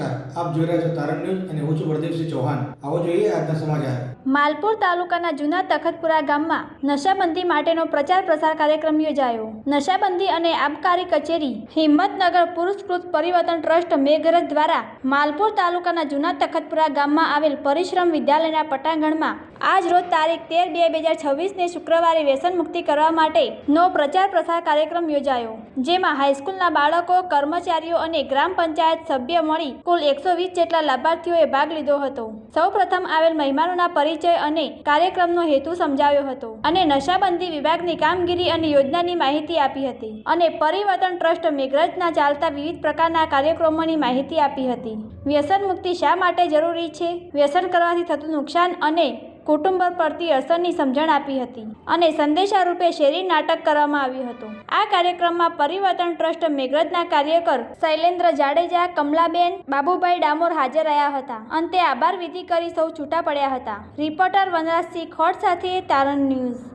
નમસ્કાર, આપ જોઈ રહ્યા છો તારણ ન્યૂઝ અને હું છું પ્રદીપસિંહ ચૌહાણ। આવો જોઈએ આજના સમાચાર। માલપુર તાલુકાના જૂના તખતપુરા ગામમાં નશાબંધી માટેનો પ્રચાર પ્રસાર કાર્યક્રમ યોજાયો। નશાબંધી અને આબકારી કચેરી હિંમતનગર પુરસ્કૃત પરિવર્તન ટ્રસ્ટ મેઘરજ દ્વારા માલપુર તાલુકાના જૂના તખતપુરા ગામમાં આવેલ પરિશ્રમ વિદ્યાલયના પટાંગણમાં આજ રોજ તારીખ 13/2/2026 ને શુક્રવારે વ્યસન મુક્તિ કરવા માટેનો પ્રચાર પ્રસાર કાર્યક્રમ યોજાયો, જેમાં હાઈસ્કૂલના બાળકો, કર્મચારીઓ અને ગ્રામ પંચાયત સભ્ય મળી કુલ 120 જેટલા લાભાર્થીઓએ ભાગ લીધો હતો। સૌપ્રથમ આવેલ મહેમાનોના પરિચય અને કાર્યક્રમનો હેતુ સમજાવ્યો હતો અને નશાબંધી વિભાગની કામગીરી અને યોજનાની માહિતી આપી હતી અને પરિવર્તન ટ્રસ્ટ મેઘરજના ચાલતા વિવિધ પ્રકારના કાર્યક્રમોની માહિતી આપી હતી। વ્યસન મુક્તિ શા માટે જરૂરી છે, વ્યસન કરવાથી થતું નુકસાન અને કુટુંબ પર પડતી અસરની સમજણ આપી હતી અને સંદેશા રૂપે શેરી નાટક કરવામાં આવ્યું હતું। આ કાર્યક્રમમાં પરિવર્તન ટ્રસ્ટ મેઘરજના કાર્યકર શૈલેન્દ્ર જાડેજા, કમલાબેન, બાબુભાઈ ડામોર હાજર રહ્યા હતા। અંતે આભાર વિધિ કરી સૌ છૂટા પડ્યા હતા। રિપોર્ટર વનરાજસિંહ ખોટ સાથે તારણ ન્યૂઝ।